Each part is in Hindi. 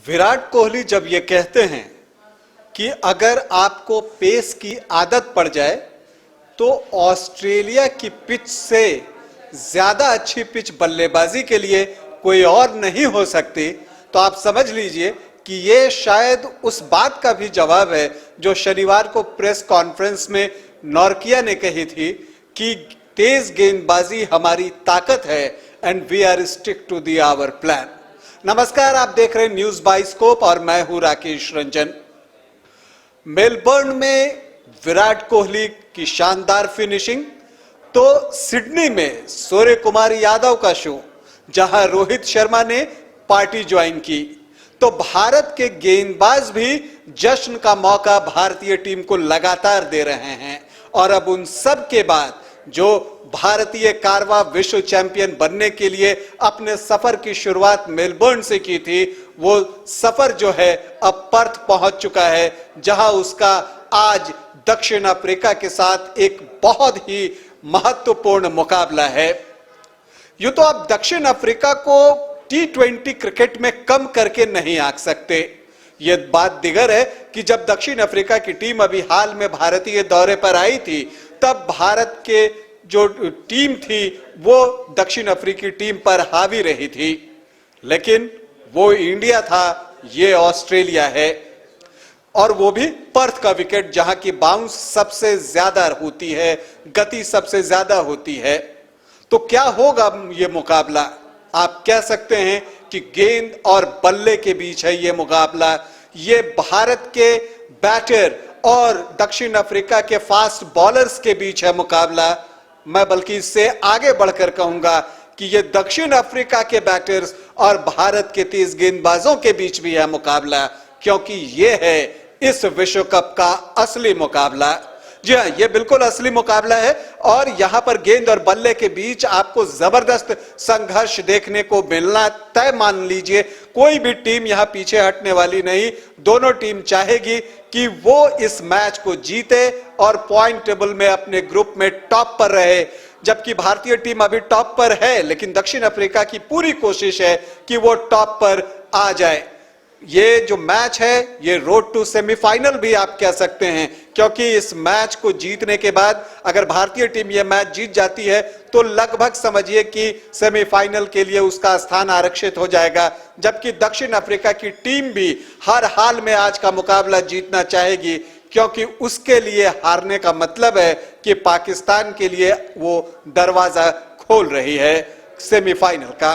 विराट कोहली जब ये कहते हैं कि अगर आपको पेस की आदत पड़ जाए तो ऑस्ट्रेलिया की पिच से ज्यादा अच्छी पिच बल्लेबाजी के लिए कोई और नहीं हो सकती, तो आप समझ लीजिए कि ये शायद उस बात का भी जवाब है जो शनिवार को प्रेस कॉन्फ्रेंस में नॉर्किया ने कही थी कि तेज गेंदबाजी हमारी ताकत है and we are stick to the our plan. नमस्कार, आप देख रहे हैं न्यूज बाइस्कोप और मैं हूं राकेश रंजन। मेलबर्न में विराट कोहली की शानदार फिनिशिंग, तो सिडनी में सूर्य कुमार यादव का शो जहां रोहित शर्मा ने पार्टी ज्वाइन की, तो भारत के गेंदबाज भी जश्न का मौका भारतीय टीम को लगातार दे रहे हैं। और अब उन सब के बाद जो भारतीय कारवा विश्व चैंपियन बनने के लिए अपने सफर की शुरुआत मेलबर्न से की थी, वो सफर जो है अब पर्थ पहुंच चुका है, जहां उसका आज दक्षिण अफ्रीका के साथ एक बहुत ही महत्वपूर्ण मुकाबला है। यूं तो आप दक्षिण अफ्रीका को T20 क्रिकेट में कम करके नहीं आंक सकते। यह बात दिगर है कि जब दक्षिण अफ्रीका की टीम अभी हाल में भारतीय दौरे पर आई थी, तब भारत के जो टीम थी वो दक्षिण अफ्रीकी टीम पर हावी रही थी, लेकिन वो इंडिया था, ये ऑस्ट्रेलिया है। और वो भी पर्थ का विकेट, जहां की बाउंस सबसे ज्यादा होती है, गति सबसे ज्यादा होती है। तो क्या होगा ये मुकाबला? आप कह सकते हैं कि गेंद और बल्ले के बीच है ये मुकाबला। ये भारत के बैटर और दक्षिण अफ्रीका के फास्ट बॉलर्स के बीच है मुकाबला। मैं बल्कि इससे आगे बढ़कर कहूंगा कि ये दक्षिण अफ्रीका के बैटर्स और भारत के तेज गेंदबाजों के बीच भी है मुकाबला, क्योंकि ये है इस विश्व कप का असली मुकाबला। जी हाँ, ये बिल्कुल असली मुकाबला है और यहां पर गेंद और बल्ले के बीच आपको जबरदस्त संघर्ष देखने को मिलना तय मान लीजिए। कोई भी टीम यहां पीछे हटने वाली नहीं। दोनों टीम चाहेगी कि वो इस मैच को जीते और पॉइंट टेबल में अपने ग्रुप में टॉप पर रहे। जबकि भारतीय टीम अभी टॉप पर है, लेकिन दक्षिण अफ्रीका की पूरी कोशिश है कि वो टॉप पर आ जाए। ये जो मैच है ये रोड टू सेमीफाइनल भी आप कह सकते हैं, क्योंकि इस मैच को जीतने के बाद अगर भारतीय टीम ये मैच जीत जाती है तो लगभग समझिए कि सेमीफाइनल के लिए उसका स्थान आरक्षित हो जाएगा। जबकि दक्षिण अफ्रीका की टीम भी हर हाल में आज का मुकाबला जीतना चाहेगी, क्योंकि उसके लिए हारने का मतलब है कि पाकिस्तान के लिए वो दरवाजा खोल रही है सेमीफाइनल का।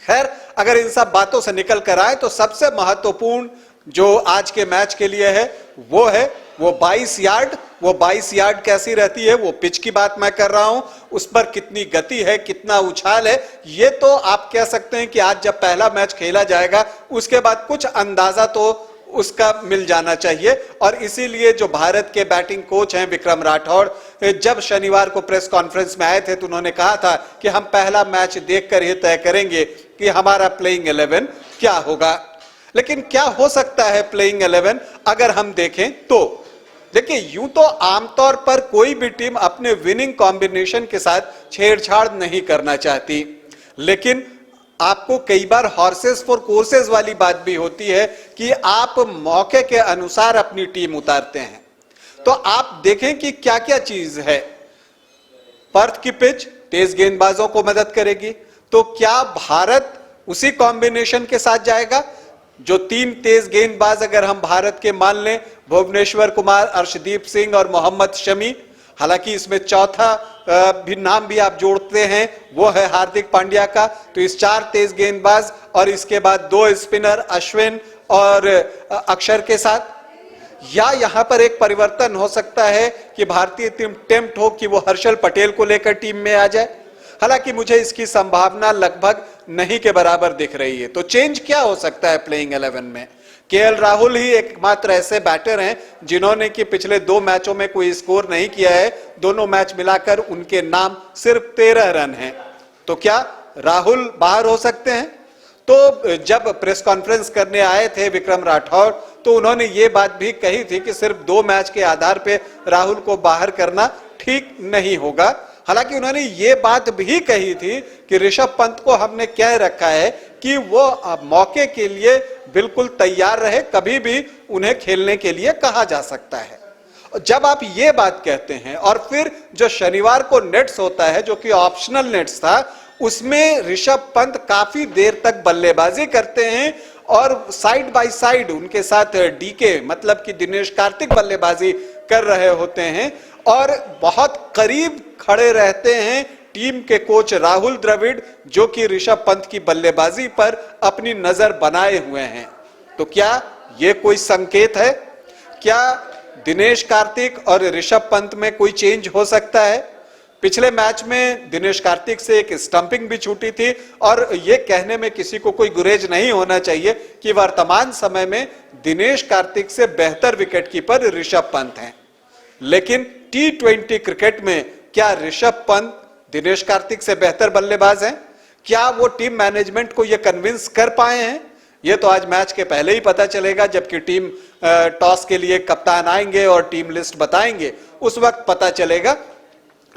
खैर, अगर इन सब बातों से निकल कर आए तो सबसे महत्वपूर्ण जो आज के मैच के लिए है वो 22 यार्ड। वो 22 यार्ड कैसी रहती है, वो पिच की बात मैं कर रहा हूं। उस पर कितनी गति है, कितना उछाल है, ये तो आप कह सकते हैं कि आज जब पहला मैच खेला जाएगा उसके बाद कुछ अंदाजा तो उसका मिल जाना चाहिए। और इसीलिए जो भारत के बैटिंग कोच हैं विक्रम राठौड़, जब शनिवार को प्रेस कॉन्फ्रेंस में आए थे तो उन्होंने कहा था कि हम पहला मैच देखकर ही तय करेंगे कि हमारा प्लेइंग 11 क्या होगा। लेकिन क्या हो सकता है प्लेइंग 11 अगर हम देखें तो? देखिए, यूं तो आमतौर पर कोई भी टीम अपने विनिंग कॉम्बिनेशन के साथ छेड़छाड़ नहीं करना चाहती, लेकिन आपको कई बार हॉर्सेस फॉर कोर्सेज वाली बात भी होती है कि आप मौके के अनुसार अपनी टीम उतारते हैं। तो आप देखें कि क्या क्या चीज है। पर्थ की पिच तेज गेंदबाजों को मदद करेगी, तो क्या भारत उसी कॉम्बिनेशन के साथ जाएगा? जो 3 तेज गेंदबाज अगर हम भारत के मान लें, भुवनेश्वर कुमार, अर्शदीप सिंह और मोहम्मद शमी, हालांकि इसमें चौथा भी नाम भी आप जोड़ते हैं, वो है हार्दिक पांड्या का। तो इस 4 तेज गेंदबाज और इसके बाद 2 स्पिनर अश्विन और अक्षर के साथ, या यहां पर एक परिवर्तन हो सकता है कि भारतीय टीम टेम्प्ट हो कि वो हर्षल पटेल को लेकर टीम में आ जाए। हालांकि मुझे इसकी संभावना लगभग नहीं के बराबर दिख रही है। तो चेंज क्या हो सकता है प्लेइंग 11 में? केएल राहुल ही एकमात्र ऐसे बैटर हैं जिन्होंने कि पिछले 2 मैचों में कोई स्कोर नहीं किया है। दोनों मैच मिलाकर उनके नाम सिर्फ 13 रन हैं। तो क्या राहुल बाहर हो सकते हैं? तो जब प्रेस कॉन्फ्रेंस करने आए थे विक्रम राठौड़, तो उन्होंने ये बात भी कही थी कि सिर्फ 2 मैच के आधार पे राहुल को बाहर करना ठीक नहीं होगा। हालांकि उन्होंने ये बात भी कही थी कि ऋषभ पंत को हमने कह रखा है कि वो मौके के लिए बिल्कुल तैयार रहे, कभी भी उन्हें खेलने के लिए कहा जा सकता है। जब आप ये बात कहते हैं और फिर जो शनिवार को नेट्स होता है जो कि ऑप्शनल नेट्स था, उसमें ऋषभ पंत काफी देर तक बल्लेबाजी करते हैं और साइड बाय साइड उनके साथ डीके मतलब कि दिनेश कार्तिक बल्लेबाजी कर रहे होते हैं और बहुत करीब खड़े रहते हैं टीम के कोच राहुल द्रविड़, जो कि ऋषभ पंत की बल्लेबाजी पर अपनी नजर बनाए हुए हैं। तो क्या यह कोई संकेत है? क्या दिनेश कार्तिक और ऋषभ पंत में कोई चेंज हो सकता है? पिछले मैच में दिनेश कार्तिक से एक स्टंपिंग भी छूटी थी और यह कहने में किसी को कोई गुरेज नहीं होना चाहिए कि वर्तमान समय में दिनेश कार्तिक से बेहतर विकेटकीपर ऋषभ पंत हैं। लेकिन T20 क्रिकेट में क्या ऋषभ पंत दिनेश कार्तिक से बेहतर बल्लेबाज हैं? क्या वो टीम मैनेजमेंट को यह कन्विंस कर पाए हैं? यह तो आज मैच के पहले ही पता चलेगा, जबकि टीम टॉस के लिए कप्तान आएंगे और टीम लिस्ट बताएंगे, उस वक्त पता चलेगा।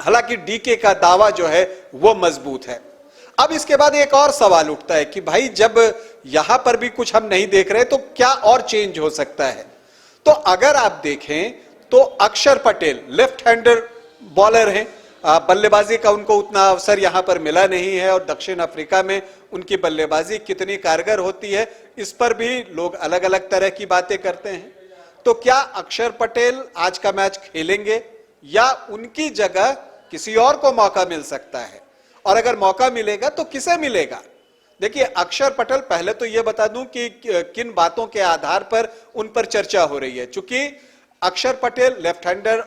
हालांकि डीके का दावा जो है वो मजबूत है। अब इसके बाद एक और सवाल उठता है कि भाई जब यहां पर भी कुछ हम नहीं देख रहे तो क्या और चेंज हो सकता है? तो अगर आप देखें तो अक्षर पटेल लेफ्ट हैंडर बॉलर हैं, बल्लेबाजी का उनको उतना अवसर यहां पर मिला नहीं है और दक्षिण अफ्रीका में उनकी बल्लेबाजी कितनी कारगर होती है इस पर भी लोग अलग अलग तरह की बातें करते हैं। तो क्या अक्षर पटेल आज का मैच खेलेंगे या उनकी जगह किसी और को मौका मिल सकता है? और अगर मौका मिलेगा तो किसे मिलेगा? देखिए, अक्षर पटेल, पहले तो यह बता दूं कि किन बातों के आधार पर उन पर चर्चा हो रही है। चूंकि Akshar Patel left hander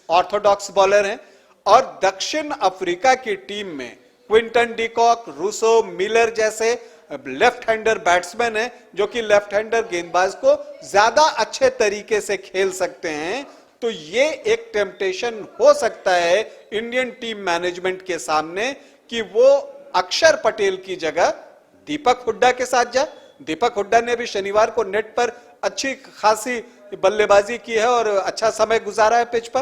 orthodox bowler हैं और दक्षिण अफ्रीका की टीम में क्विंटन डिकॉक, रूसो, मिलर जैसे लेफ्ट हैंडर बैट्समैन हैं जो कि लेफ्ट हैंडर गेंदबाज को ज्यादा अच्छे तरीके से खेल सकते हैं। तो ये एक टेम्पटेशन हो सकता है इंडियन टीम मैनेजमेंट के सामने कि वो अक्षर पटेल की जगह दीपक हुड्डा के साथ जाए। दीपक हुड्डा ने भी शनिवार को नेट पर अच्छी खासी बल्लेबाजी की है और अच्छा समय गुजारा है पिच पर।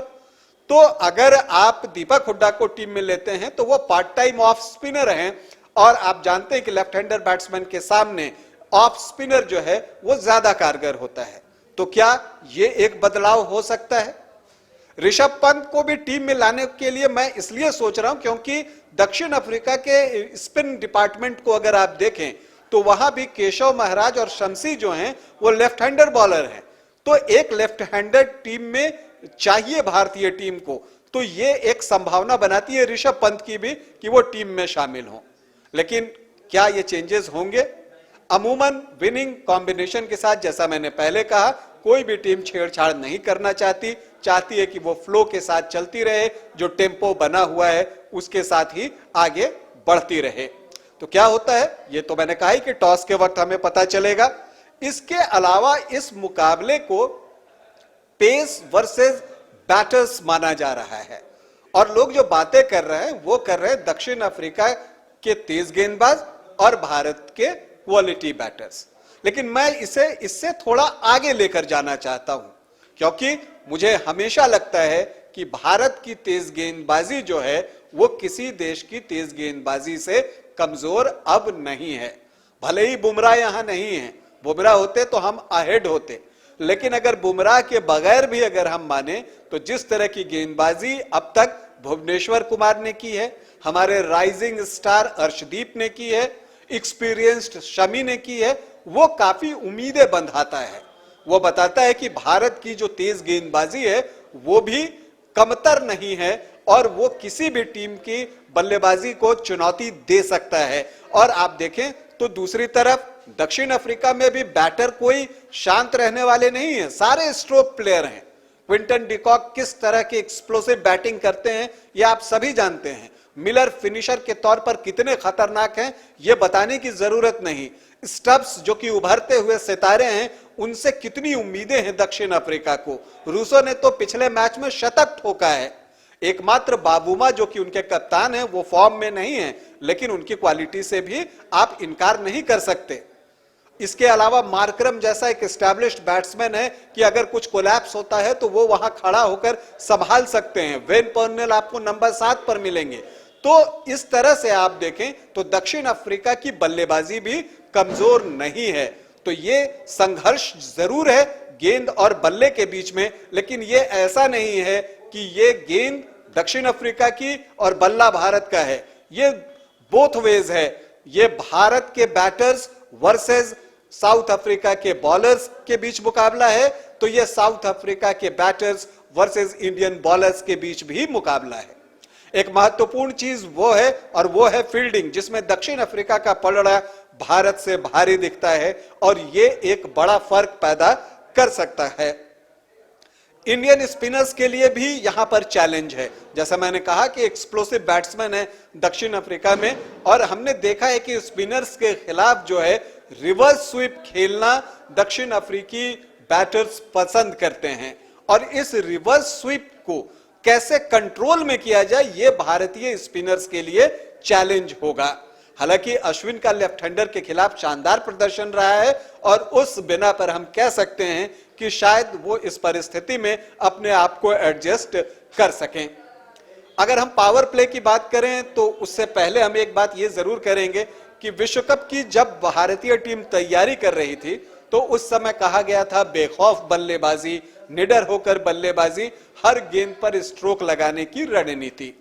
तो अगर आप दीपक हुड्डा को टीम में लेते हैं तो वो पार्ट टाइम ऑफ स्पिनर हैं और आप जानते हैं कि लेफ्ट हैंडर बैट्समैन के सामने ऑफ स्पिनर जो है वो ज्यादा कारगर होता है। तो क्या ये एक बदलाव हो सकता है? ऋषभ पंत को भी टीम में लाने के लिए मैं इसलिए सोच रहा हूं क्योंकि दक्षिण अफ्रीका के स्पिन डिपार्टमेंट को अगर आप देखें तो वहां भी केशव महाराज और शमसी जो हैं वो लेफ्ट हैंडर बॉलर हैं। तो एक लेफ्ट हैंडर टीम में चाहिए भारतीय टीम को, तो ये एक संभावना बनाती है ऋषभ पंत की भी कि वो टीम में शामिल हों। लेकिन क्या ये चेंजेस होंगे? अमूमन विनिंग कॉम्बिनेशन के साथ, जैसा मैंने पहले कहा, कोई भी टीम छेड़छाड़ नहीं करना चाहती है कि वो फ्लो के साथ चलती रहे, जो टेम्पो बना हुआ है उसके साथ ही आगे बढ़ती रहे। तो क्या होता है ये तो मैंने कहा ही कि टॉस के वक्त हमें पता चलेगा। इसके अलावा इस मुकाबले को पेस वर्सेस बैटर्स माना जा रहा है और लोग जो बातें कर रहे हैं वो कर रहे हैं दक्षिण अफ्रीका के तेज गेंदबाज और भारत के क्वालिटी बैटर्स। लेकिन मैं इसे इससे थोड़ा आगे लेकर जाना चाहता हूं क्योंकि मुझे हमेशा लगता है कि भारत की तेज गेंदबाजी जो है वो किसी देश की तेज गेंदबाजी से कमजोर अब नहीं है। भले ही बुमराह यहां नहीं है, बुमराह होते तो हम अहेड होते, लेकिन अगर बुमराह के बगैर भी अगर हम माने तो जिस तरह की गेंदबाजी अब तक भुवनेश्वर कुमार ने की है, हमारे राइजिंग स्टार अर्शदीप ने की है, एक्सपीरियंस्ड शमी ने की है, वो काफी उम्मीदें बंधाता है। वो बताता है कि भारत की जो तेज गेंदबाजी है वो भी कमतर नहीं है और वो किसी भी टीम की बल्लेबाजी को चुनौती दे सकता है। और आप देखें तो दूसरी तरफ दक्षिण अफ्रीका में भी बैटर कोई शांत रहने वाले नहीं है, सारे स्ट्रोक प्लेयर हैं। क्विंटन डिकॉक किस तरह की एक्सप्लोसिव बैटिंग करते हैं ये आप सभी जानते हैं। मिलर फिनिशर के तौर पर कितने खतरनाक हैं ये बताने की जरूरत नहीं। स्टब्स जो कि उभरते हुए सितारे हैं, उनसे कितनी उम्मीदें हैं दक्षिण अफ्रीका को। रूसो ने तो पिछले मैच में शतक ठोका है। एकमात्र बाबूमा जो कि उनके कप्तान हैं वो फॉर्म में नहीं है, लेकिन उनकी क्वालिटी से भी आप इनकार नहीं कर सकते। इसके अलावा मार्करम जैसा एक एस्टैब्लिश्ड बैट्समैन है कि अगर कुछ कोलैप्स होता है तो वो वहां खड़ा होकर संभाल सकते हैं। वेन पर्नेल आपको नंबर 7 पर मिलेंगे। तो इस तरह से आप देखें तो दक्षिण अफ्रीका की बल्लेबाजी भी कमजोर नहीं है। तो ये संघर्ष जरूर है गेंद और बल्ले के बीच में, लेकिन ये ऐसा नहीं है कि ये गेंद दक्षिण अफ्रीका की और बल्ला भारत का है। ये बोथ वेज है। ये भारत के बैटर्स वर्सेस साउथ अफ्रीका के बॉलर्स के बीच मुकाबला है, तो ये साउथ अफ्रीका के बैटर्स वर्सेस इंडियन बॉलर्स के बीच भी मुकाबला है। एक महत्वपूर्ण चीज वो है और वो है फील्डिंग, जिसमें दक्षिण अफ्रीका का पलड़ा भारत से भारी दिखता है और ये एक बड़ा फर्क पैदा कर सकता है। इंडियन स्पिनर्स के लिए भी यहां पर चैलेंज है। जैसा मैंने कहा कि एक्सप्लोसिव बैट्समैन है दक्षिण अफ्रीका में, और हमने देखा है कि स्पिनर्स के खिलाफ जो है रिवर्स स्वीप खेलना दक्षिण अफ्रीकी बैटर्स पसंद करते हैं, और इस रिवर्स स्वीप को कैसे कंट्रोल में किया जाए ये भारतीय स्पिनर्स के लिए चैलेंज होगा। हालांकि अश्विन का लेफ्ट हैंडर के खिलाफ शानदार प्रदर्शन रहा है और उस बिना पर हम कह सकते हैं कि शायद वो इस परिस्थिति में अपने आप को एडजस्ट कर सकें। अगर हम पावर प्ले की बात करें तो उससे पहले हम एक बात ये जरूर करेंगे कि विश्व कप की जब भारतीय टीम तैयारी कर रही थी तो उस समय कहा गया था बेखौफ बल्लेबाजी, निडर होकर बल्लेबाजी, हर गेंद पर स्ट्रोक लगाने की रणनीति।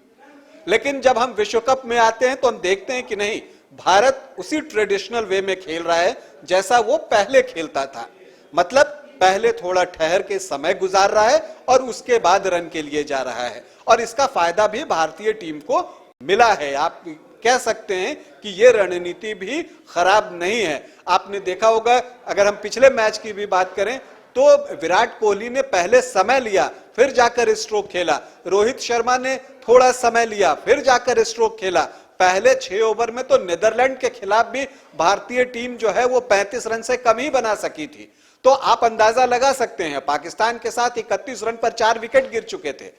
लेकिन जब हम विश्व कप में आते हैं तो हम देखते हैं कि नहीं, भारत उसी ट्रेडिशनल वे में खेल रहा है जैसा वो पहले खेलता था। मतलब पहले थोड़ा ठहर के समय गुजार रहा है और उसके बाद रन के लिए जा रहा है, और इसका फायदा भी भारतीय टीम को मिला है। आप कह सकते हैं कि ये रणनीति भी खराब नहीं है। आपने देखा होगा, अगर हम पिछले मैच की भी बात करें तो विराट कोहली ने पहले समय लिया फिर जाकर स्ट्रोक खेला, रोहित शर्मा ने थोड़ा समय लिया फिर जाकर स्ट्रोक खेला। पहले 6 ओवर में तो नीदरलैंड के खिलाफ भी भारतीय टीम जो है वो 35 रन से कम ही बना सकी थी। तो आप अंदाजा लगा सकते हैं, पाकिस्तान के साथ 31 रन पर 4 विकेट गिर चुके थे।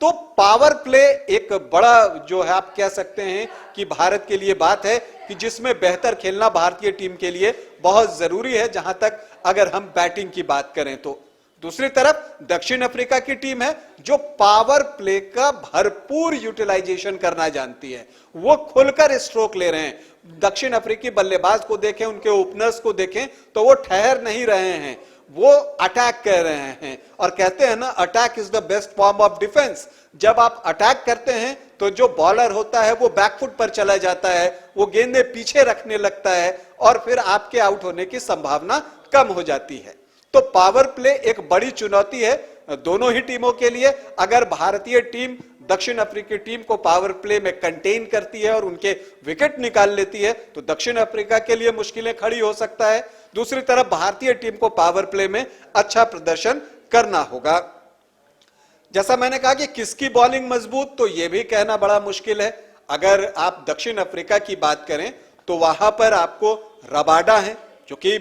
तो पावर प्ले एक बड़ा जो है आप कह सकते हैं कि भारत के लिए बात है कि जिसमें बेहतर खेलना भारतीय टीम के लिए बहुत जरूरी है, जहां तक अगर हम बैटिंग की बात करें तो। दूसरी तरफ दक्षिण अफ्रीका की टीम है जो पावर प्ले का भरपूर यूटिलाइजेशन करना जानती है, वो खुलकर स्ट्रोक ले रहे हैं। दक्षिण अफ्रीकी बल्लेबाज को देखें, उनके ओपनर्स को देखें तो वो ठहर नहीं रहे हैं, वो अटैक कर रहे हैं। और कहते हैं ना, attack is the best form of defence. जब आप अटैक करते हैं तो जो बॉलर होता है वो बैकफुट पर चला जाता है, वो गेंदें पीछे रखने लगता है और फिर आपके आउट होने की संभावना कम हो जाती है। तो पावर प्ले एक बड़ी चुनौती है दोनों ही टीमों के लिए। अगर भारतीय टीम दक्षिण अफ्रीकी टीम को पावर प्ले में कंटेन करती है और उनके विकेट निकाल लेती है तो दक्षिण अफ्रीका के लिए मुश्किलें खड़ी हो सकता है। दूसरी तरफ भारतीय टीम को पावर प्ले में अच्छा प्रदर्शन करना होगा। जैसा मैंने कहा कि किसकी बॉलिंग मजबूत, तो यह भी कहना बड़ा मुश्किल है। अगर आप दक्षिण अफ्रीका की बात करें तो वहां पर आपको रबाडा हैं जो कि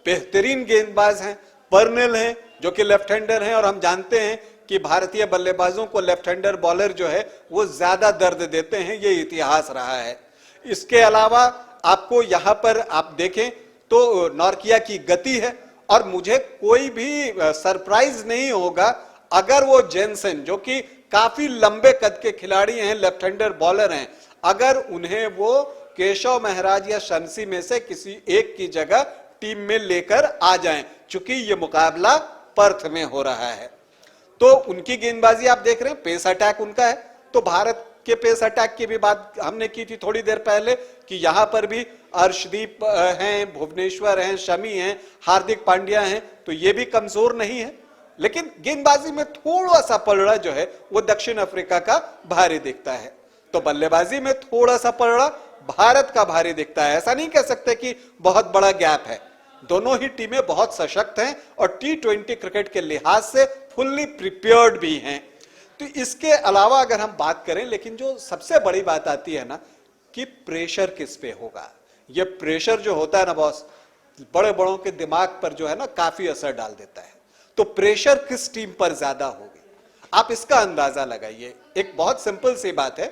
बेहतरीन गेंदबाज हैं, पर्नेल हैं जो कि लेफ्ट हैंडर हैं, और हम जानते हैं कि भारतीय बल्लेबाजों को लेफ्ट हैंडर बॉलर जो है वो ज्यादा दर्द देते हैं, ये इतिहास रहा है। इसके अलावा आपको यहां पर आप देखें तो नॉर्किया की गति है, और मुझे कोई भी सरप्राइज नहीं होगा अगर वो जेनसेन जो कि काफी लंबे कद के खिलाड़ी हैं, लेफ्ट हैंडर बॉलर हैं, अगर उन्हें वो केशव महराज या शमसी में से किसी एक की जगह टीम में लेकर आ जाएं, चूंकि ये मुकाबला पर्थ में हो रहा है। तो उनकी गेंदबाजी आप देख रहे हैं, पेस अटैक उनका है। तो भारत के पेस अटैक की भी बात हमने की थी थोड़ी देर पहले कि यहां पर भी अर्शदीप हैं, भुवनेश्वर हैं, शमी हैं, हार्दिक पांड्या हैं, तो ये भी कमजोर नहीं है। लेकिन गेंदबाजी में थोड़ा सा पलड़ा जो है वो दक्षिण अफ्रीका का भारी दिखता है। तो बल्लेबाजी में थोड़ा सा पलड़ा भारत का भारी दिखता है। ऐसा नहीं कह सकते कि बहुत बड़ा गैप है। दोनों ही टीमें बहुत सशक्त हैं और T20 क्रिकेट के लिहाज से फुल्ली प्रिपेयर्ड भी हैं। तो इसके अलावा अगर हम बात करें, लेकिन जो सबसे बड़ी बात आती है ना कि प्रेशर किस पे होगा। ये प्रेशर जो होता है ना बॉस, बड़े बड़ों के दिमाग पर जो है ना काफी असर डाल देता है। तो प्रेशर किस टीम पर ज्यादा होगी, आप इसका अंदाजा लगाइए। एक बहुत सिंपल सी बात है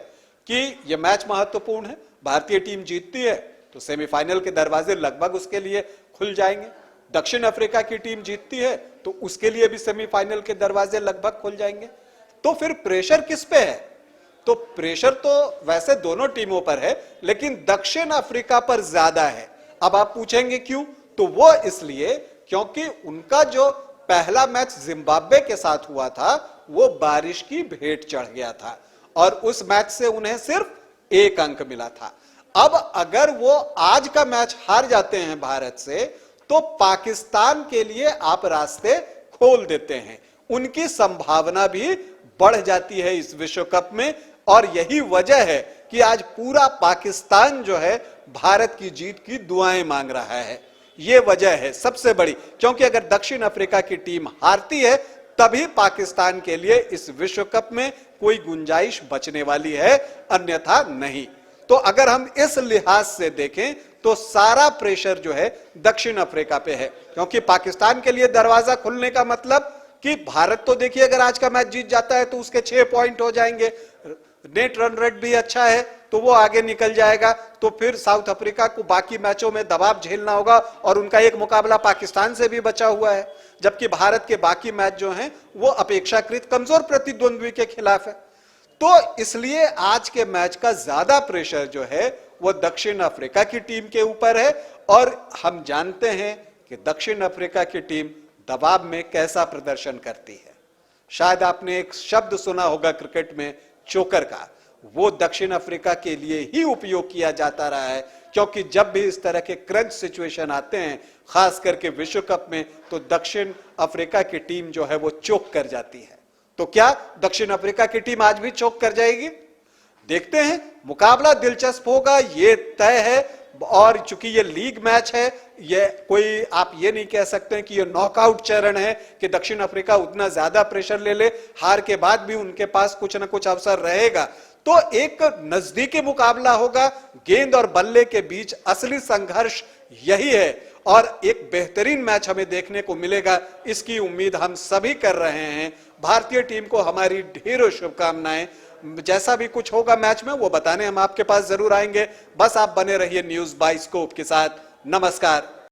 कि यह मैच महत्वपूर्ण है। भारतीय टीम जीतती है तो सेमीफाइनल के दरवाजे लगभग उसके लिए खुल जाएंगे। दक्षिण अफ्रीका की टीम जीतती है तो उसके लिए भी सेमीफाइनल के दरवाजे लगभग खुल जाएंगे। तो फिर प्रेशर किस पे है? तो प्रेशर तो वैसे दोनों टीमों पर है, लेकिन दक्षिण अफ्रीका पर ज्यादा है। अब आप पूछेंगे क्यों? तो वो इसलिए क्योंकि उनका जो पहला मैच जिम्बाब्वे के साथ हुआ था वो बारिश की भेंट चढ़ गया था और उस मैच से उन्हें सिर्फ 1 अंक मिला था। अब अगर वो आज का मैच हार जाते हैं भारत से तो पाकिस्तान के लिए आप रास्ते खोल देते हैं, उनकी संभावना भी बढ़ जाती है इस विश्व कप में। और यही वजह है कि आज पूरा पाकिस्तान जो है भारत की जीत की दुआएं मांग रहा है। यह वजह है सबसे बड़ी, क्योंकि अगर दक्षिण अफ्रीका की टीम हारती है तभी पाकिस्तान के लिए इस विश्व कप में कोई गुंजाइश बचने वाली है, अन्यथा नहीं। तो अगर हम इस लिहाज से देखें तो सारा प्रेशर जो है दक्षिण अफ्रीका पे है, क्योंकि पाकिस्तान के लिए दरवाजा खुलने का मतलब कि भारत तो देखिए अगर आज का मैच जीत जाता है तो उसके 6 पॉइंट हो जाएंगे, नेट रन रेट भी अच्छा है तो वो आगे निकल जाएगा। तो फिर साउथ अफ्रीका को बाकी मैचों में दबाव झेलना होगा और उनका एक मुकाबला पाकिस्तान से भी बचा हुआ है, जबकि भारत के बाकी मैच जो हैं वो अपेक्षाकृत कमजोर प्रतिद्वंद्वी के खिलाफ है। तो इसलिए आज के मैच का ज्यादा प्रेशर जो है वो दक्षिण अफ्रीका की टीम के ऊपर है और हम जानते हैं कि दक्षिण अफ्रीका की टीम दबाव में कैसा प्रदर्शन करती है। शायद आपने एक शब्द सुना होगा क्रिकेट में, चोकर का, वो दक्षिण अफ्रीका के लिए ही उपयोग किया जाता रहा है, क्योंकि जब भी इस तरह के क्रंच सिचुएशन आते हैं खास करके विश्व कप में तो दक्षिण अफ्रीका की टीम जो है वो चोक कर जाती है। तो क्या दक्षिण अफ्रीका की टीम आज भी चोक कर जाएगी? देखते हैं, मुकाबला दिलचस्प होगा, ये तय है। और चूंकि ये लीग मैच है, ये कोई आप ये नहीं कह सकते हैं कि ये नॉकआउट चरण है कि दक्षिण अफ्रीका उतना ज्यादा प्रेशर ले ले, हार के बाद भी उनके पास कुछ ना कुछ अवसर रहेगा। तो एक नजदीकी मुकाबला होगा, गेंद और बल्ले के बीच असली संघर्ष यही है और एक बेहतरीन मैच हमें देखने को मिलेगा, इसकी उम्मीद हम सभी कर रहे हैं। भारतीय टीम को हमारी ढेरों शुभकामनाएं। जैसा भी कुछ होगा मैच में वो बताने हम आपके पास जरूर आएंगे। बस आप बने रहिए न्यूज़ बाइस्कोप के साथ। नमस्कार।